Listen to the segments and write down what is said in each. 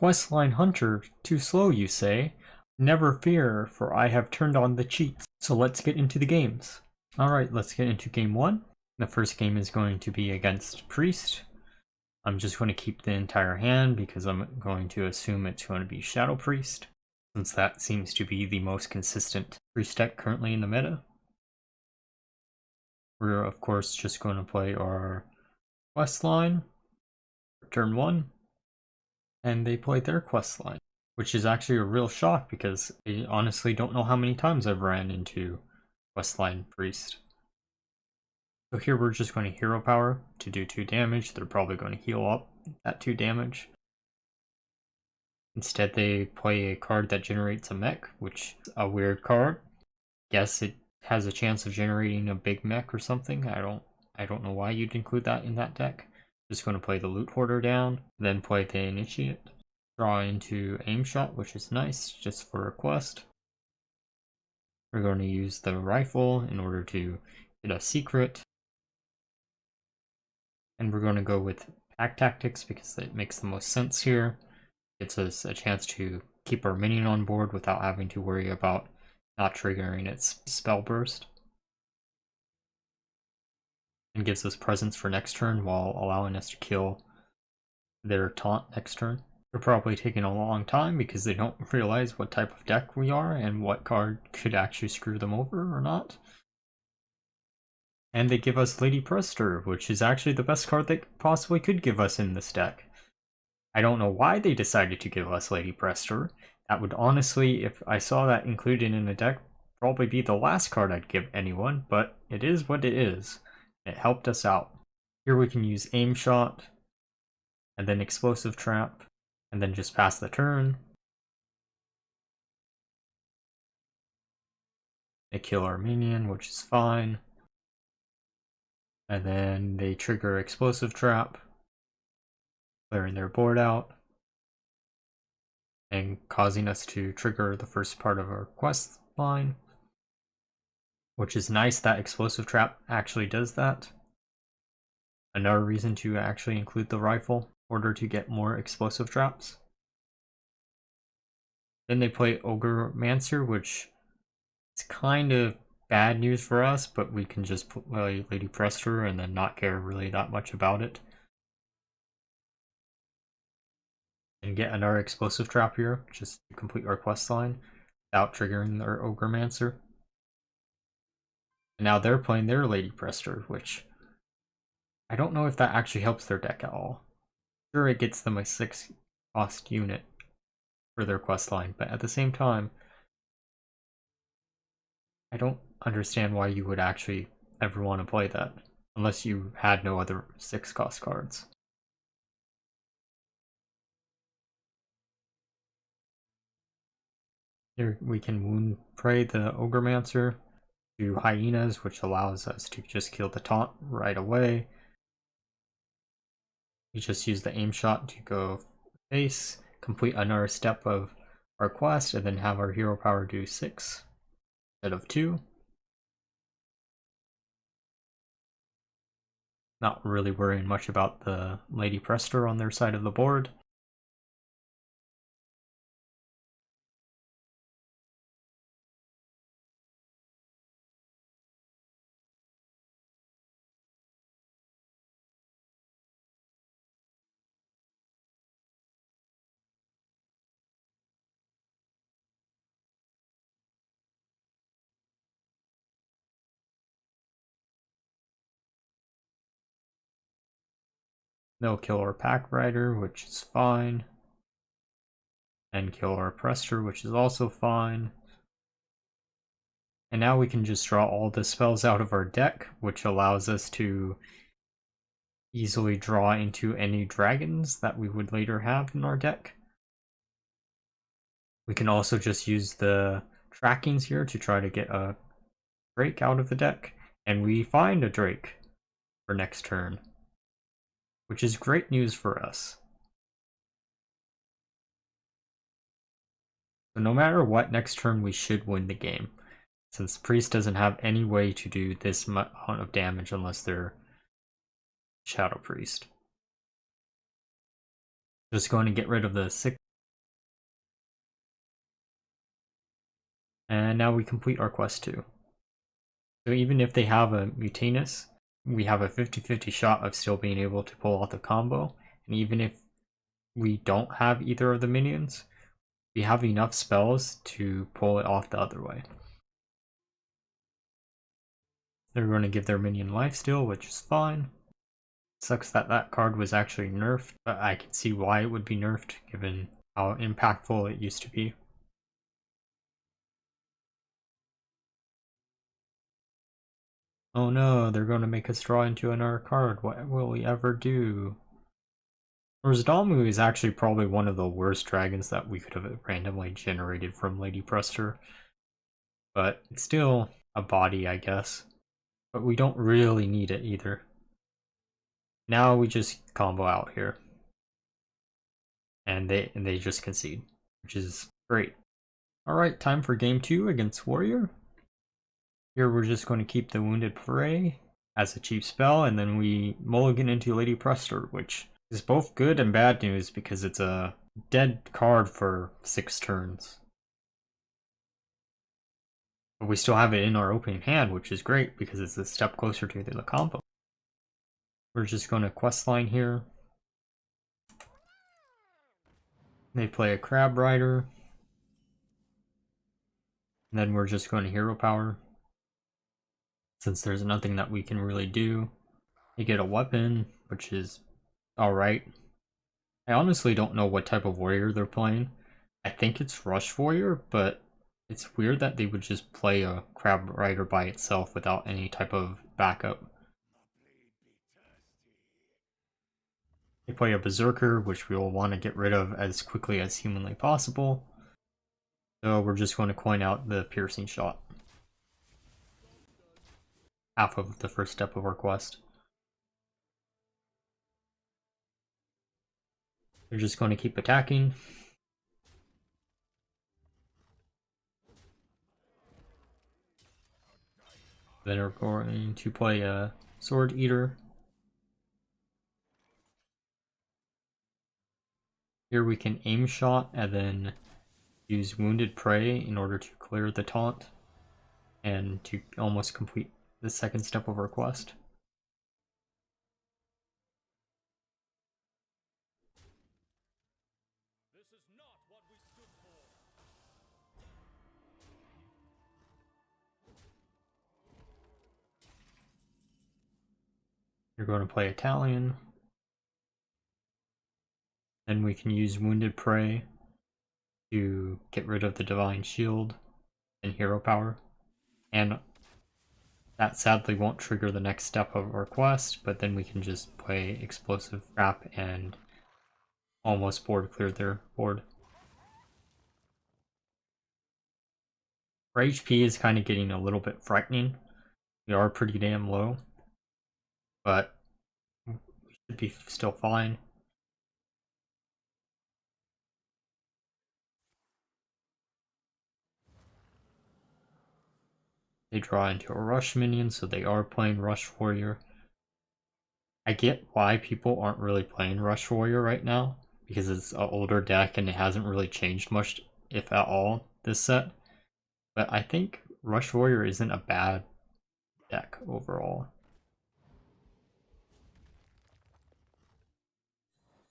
Questline Hunter, too slow you say? Never fear, for I have turned on the cheats. So let's get into the games. Alright, let's get into game 1. The first game is going to be against Priest. I'm just going to keep the entire hand because I'm going to assume it's going to be Shadow Priest, since that seems to be the most consistent Priest deck currently in the meta. We're of course just going to play our Questline for turn 1. And they played their quest line, which is actually a real shock because I honestly don't know how many times I've ran into Questline Priest. So here we're just going to hero power to do 2 damage. They're probably going to heal up that 2 damage. Instead they play a card that generates a mech, which is a weird card. Guess it has a chance of generating a big mech or something. I don't know why you'd include that in that deck. Just going to play the Loot Hoarder down, then play the Initiate. Draw into Aim Shot, which is nice, just for a quest. We're going to use the Rifle in order to get a secret. And we're going to go with Pack Tactics because it makes the most sense here. Gives us a chance to keep our minion on board without having to worry about not triggering its spell burst. And gives us presence for next turn while allowing us to kill their taunt next turn. They're probably taking a long time because they don't realize what type of deck we are and what card could actually screw them over or not. And they give us Lady Prestor, which is actually the best card they possibly could give us in this deck. I don't know why they decided to give us Lady Prestor. That would honestly, if I saw that included in the deck, probably be the last card I'd give anyone, but it is what it is. It helped us out. Here we can use Aim Shot, and then Explosive Trap, and then just pass the turn. They kill our minion, which is fine. And then they trigger Explosive Trap, clearing their board out, and causing us to trigger the first part of our quest line. Which is nice that Explosive Trap actually does that. Another reason to actually include the Rifle in order to get more Explosive Traps. Then they play Ogre Mancer, which is kind of bad news for us, but we can just play Lady Prestor and then not care really that much about it. And get another Explosive Trap here, just to complete our quest line without triggering our Ogre Mancer. And now they're playing their Lady Prestor, which I don't know if that actually helps their deck at all. Sure, it gets them a 6 cost unit for their quest line, but at the same time, I don't understand why you would actually ever want to play that, unless you had no other 6 cost cards. Here we can Wound Prey the Ogre Mancer to Hyenas, which allows us to just kill the taunt right away. We just use the Aim Shot to go face, complete another step of our quest, and then have our hero power do 6 instead of 2. Not really worrying much about the Lady Prestor on their side of the board. They'll kill our Pack Rider, which is fine. And kill our Prestor, which is also fine. And now we can just draw all the spells out of our deck, which allows us to easily draw into any dragons that we would later have in our deck. We can also just use the trackings here to try to get a Drake out of the deck. And we find a Drake for next turn, which is great news for us. So no matter what, next turn we should win the game, since Priest doesn't have any way to do this amount of damage unless they're Shadow Priest. Just going to get rid of the 6 And now we complete our quest 2. So even if they have a Mutanus, we have a 50-50 shot of still being able to pull off the combo. And even if we don't have either of the minions, we have enough spells to pull it off the other way. They're going to give their minion lifesteal, which is fine. Sucks that that card was actually nerfed, but I can see why it would be nerfed given how impactful it used to be. Oh no, they're going to make us draw into another card. What will we ever do? Rosdamu is actually probably one of the worst dragons that we could have randomly generated from Lady Prestor. But it's still a body, I guess. But we don't really need it either. Now we just combo out here. And they just concede, which is great. Alright, time for game 2 against Warrior. Here we're just going to keep the Wounded Prey as a cheap spell, and then we mulligan into Lady Prestor, which is both good and bad news because it's a dead card for 6 turns. But we still have it in our opening hand, which is great because it's a step closer to the combo. We're just going to questline here. They play a Crab Rider. And then we're just going to Hero Power. Since there's nothing that we can really do. They get a weapon, which is alright. I honestly don't know what type of warrior they're playing. I think it's Rush Warrior, but it's weird that they would just play a Crab Rider by itself without any type of backup. They play a Berserker, which we will want to get rid of as quickly as humanly possible. So we're just going to coin out the Piercing Shot. Half of the first step of our quest. They're just going to keep attacking. Then we're going to play a Sword Eater. Here we can aim shot and then use Wounded Prey in order to clear the taunt and to almost complete the second step of our quest. This is not what we stood for. You're going to play Italian. Then we can use Wounded Prey to get rid of the Divine Shield and Hero Power. And that sadly won't trigger the next step of our quest, but then we can just play Explosive Trap and almost board clear their board. Our HP is kind of getting a little bit frightening. We are pretty damn low, but we should be still fine. They draw into a Rush minion, so they are playing Rush Warrior. I get why people aren't really playing Rush Warrior right now, because it's an older deck and it hasn't really changed much, if at all, this set. But I think Rush Warrior isn't a bad deck overall.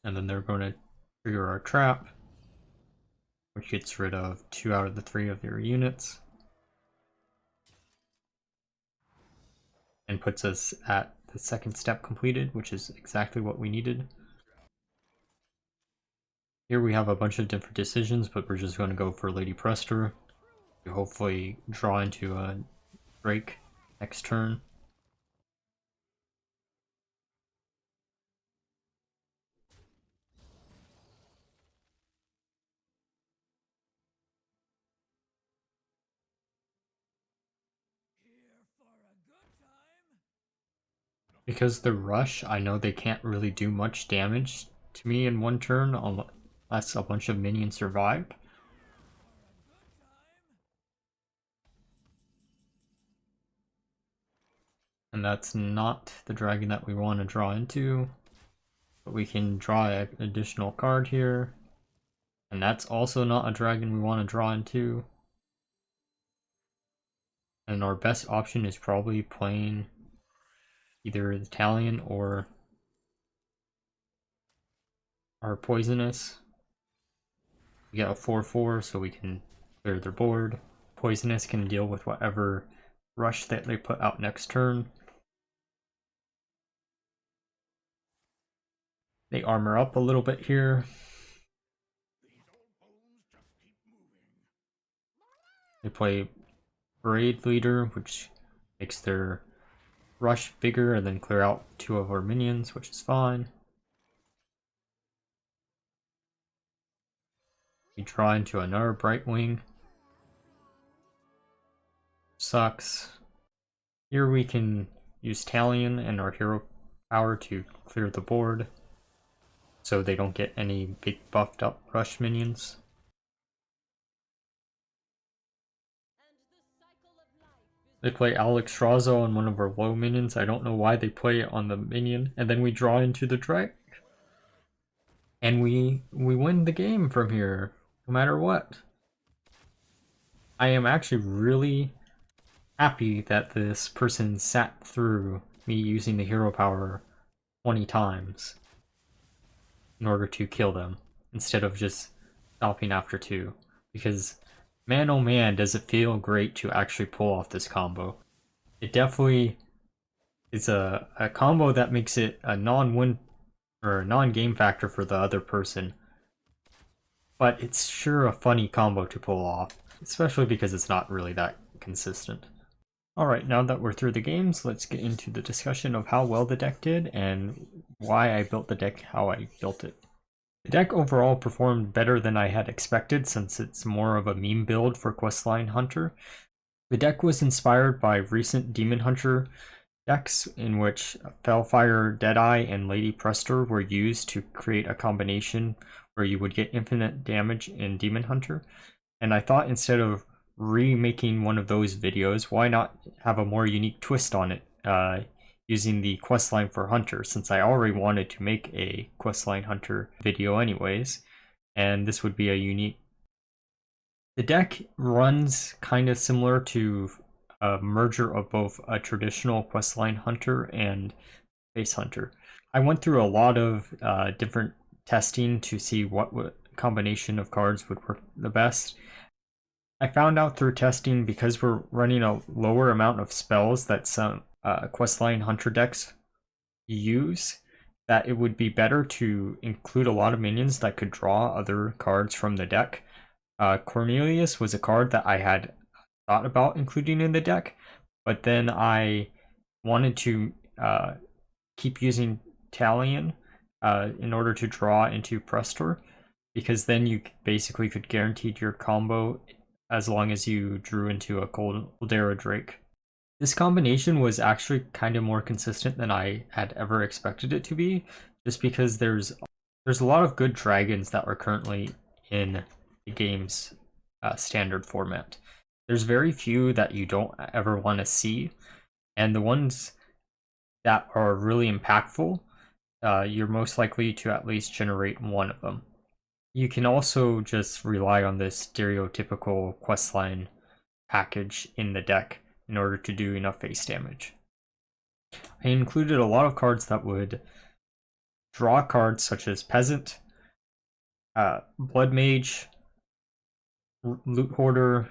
And then they're going to trigger our trap, which gets rid of 2 out of the 3 of your units. And puts us at the second step completed, which is exactly what we needed. Here we have a bunch of different decisions, but we're just going to go for Lady Prestor to hopefully draw into a Drake next turn. Because the Rush, I know they can't really do much damage to me in one turn unless a bunch of minions survive. And that's not the dragon that we want to draw into. But we can draw an additional card here. And that's also not a dragon we want to draw into. And our best option is probably playing either the Talion or our Poisonous. We get a 4/4 so we can clear their board. Poisonous can deal with whatever rush that they put out next turn. They armor up a little bit here. They play Braid Leader, which makes their rush bigger and then clear out 2 of our minions, which is fine. We draw into another Brightwing. Sucks. Here we can use Talion and our hero power to clear the board so they don't get any big buffed up rush minions. They play Alex Strazo on one of our low minions. I don't know why they play it on the minion. And then we draw into the Drake. And we win the game from here, no matter what. I am actually really happy that this person sat through me using the hero power 20 times in order to kill them, instead of just stopping after 2. Because, man oh man, does it feel great to actually pull off this combo. It definitely is a combo that makes it a non-win or a non-game factor for the other person. But it's sure a funny combo to pull off, especially because it's not really that consistent. Alright, now that we're through the games, let's get into the discussion of how well the deck did and why I built the deck how I built it. The deck overall performed better than I had expected since it's more of a meme build for Questline Hunter. The deck was inspired by recent Demon Hunter decks in which Fellfire, Deadeye, and Lady Prestor were used to create a combination where you would get infinite damage in Demon Hunter. And I thought instead of remaking one of those videos, why not have a more unique twist on it using the Questline for Hunter, since I already wanted to make a Questline Hunter video anyways, and this would be a unique. The deck runs kind of similar to a merger of both a traditional Questline Hunter and Base Hunter. I went through a lot of different testing to see what combination of cards would work the best. I found out through testing, because we're running a lower amount of spells that some Questline Hunter decks use, that it would be better to include a lot of minions that could draw other cards from the deck. Cornelius was a card that I had thought about including in the deck, but then I wanted to keep using Talion in order to draw into Prestor, because then you basically could guarantee your combo as long as you drew into a Coldarra Drake. This combination was actually kind of more consistent than I had ever expected it to be, just because there's a lot of good dragons that are currently in the game's standard format. There's very few that you don't ever want to see, and the ones that are really impactful, you're most likely to at least generate one of them. You can also just rely on this stereotypical questline package in the deck in order to do enough face damage. I included a lot of cards that would draw cards such as Peasant, Blood Mage, Loot Hoarder,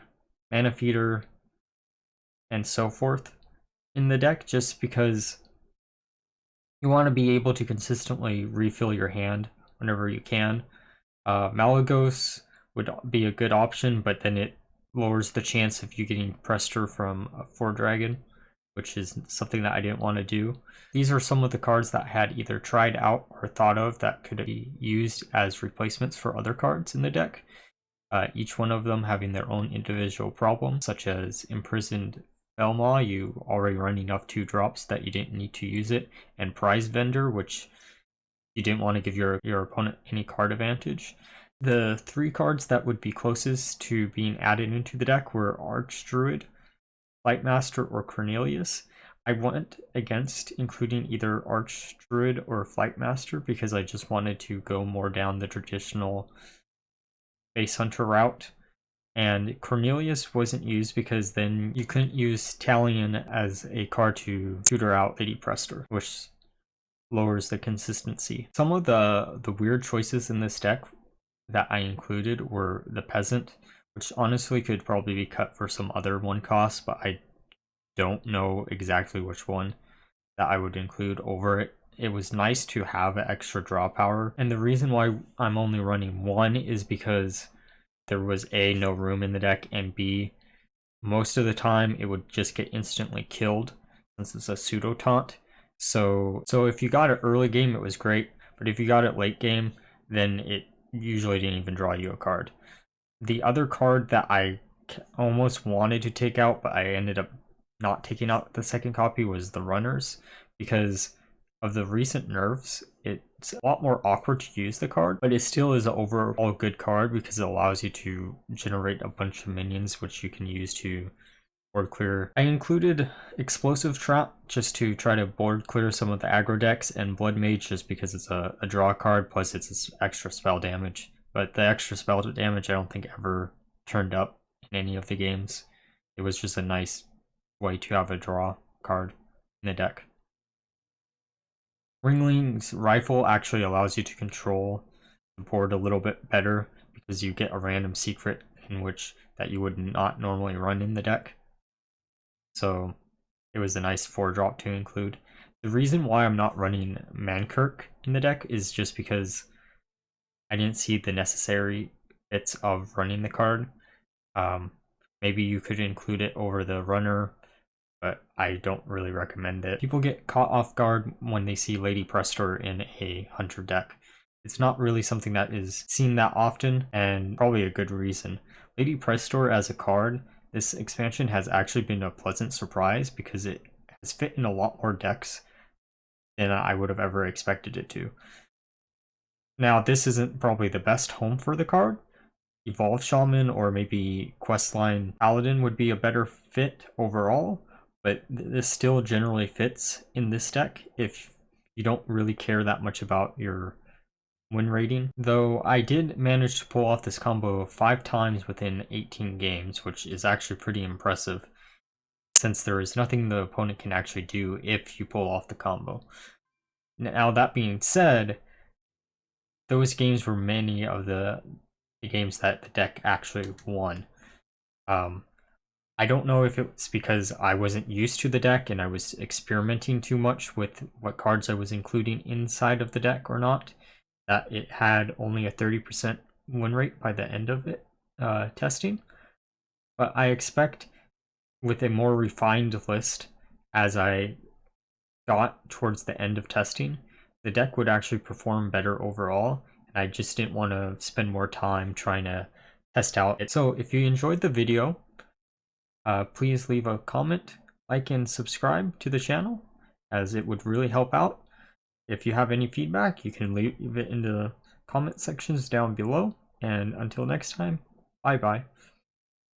Mana Feeder, and so forth in the deck, just because you want to be able to consistently refill your hand whenever you can. Malagos would be a good option, but then it lowers the chance of you getting Prestor from a 4-dragon, which is something that I didn't want to do. These are some of the cards that I had either tried out or thought of that could be used as replacements for other cards in the deck. Each one of them having their own individual problems, such as Imprisoned Felmaw, you already run enough 2-drops that you didn't need to use it, and Prize Vendor, which you didn't want to give your opponent any card advantage. The 3 cards that would be closest to being added into the deck were Archdruid, Flightmaster, or Cornelius. I went against including either Archdruid or Flightmaster because I just wanted to go more down the traditional Base Hunter route And Cornelius wasn't used because then you couldn't use Talion as a card to tutor out Lady Prestor, which lowers the consistency. Some of the weird choices in this deck that I included were the Peasant, which honestly could probably be cut for some other one cost, but I don't know exactly which one that I would include over it. It was nice to have extra draw power, and the reason why I'm only running one is because there was A, no room in the deck, and B, most of the time it would just get instantly killed since it's a pseudo taunt. So if you got it early game, it was great, but if you got it late game, then it usually didn't even draw you a card. The other card that I almost wanted to take out, but I ended up not taking out the second copy, was the Runners, because of the recent nerfs. It's a lot more awkward to use the card, but it still is an overall good card because it allows you to generate a bunch of minions which you can use to board clear. I included Explosive Trap just to try to board clear some of the aggro decks, and Blood Mage just because it's a draw card, plus it's extra spell damage. But the extra spell damage I don't think ever turned up in any of the games. It was just a nice way to have a draw card in the deck. Ringling's Rifle actually allows you to control the board a little bit better because you get a random secret in which that you would not normally run in the deck. So it was a nice 4-drop to include. The reason why I'm not running Mankirk in the deck is just because I didn't see the necessary bits of running the card. Maybe you could include it over the Runner, but I don't really recommend it. People get caught off guard when they see Lady Prestor in a Hunter deck. It's not really something that is seen that often, and probably a good reason. Lady Prestor as a card, this expansion has actually been a pleasant surprise because it has fit in a lot more decks than I would have ever expected it to. Now, this isn't probably the best home for the card. Evolved Shaman or maybe Questline Paladin would be a better fit overall, but this still generally fits in this deck if you don't really care that much about your win rating. Though I did manage to pull off this combo 5 times within 18 games, which is actually pretty impressive, since there is nothing the opponent can actually do if you pull off the combo. Now, that being said, those games were many of the games that the deck actually won. I don't know if it's because I wasn't used to the deck and I was experimenting too much with what cards I was including inside of the deck or not, that it had only a 30% win rate by the end of it testing. But I expect with a more refined list as I got towards the end of testing, the deck would actually perform better overall, and I just didn't want to spend more time trying to test out it. So if you enjoyed the video, please leave a comment, like, and subscribe to the channel, as it would really help out. If you have any feedback, you can leave it in the comment sections down below, and until next time, bye bye.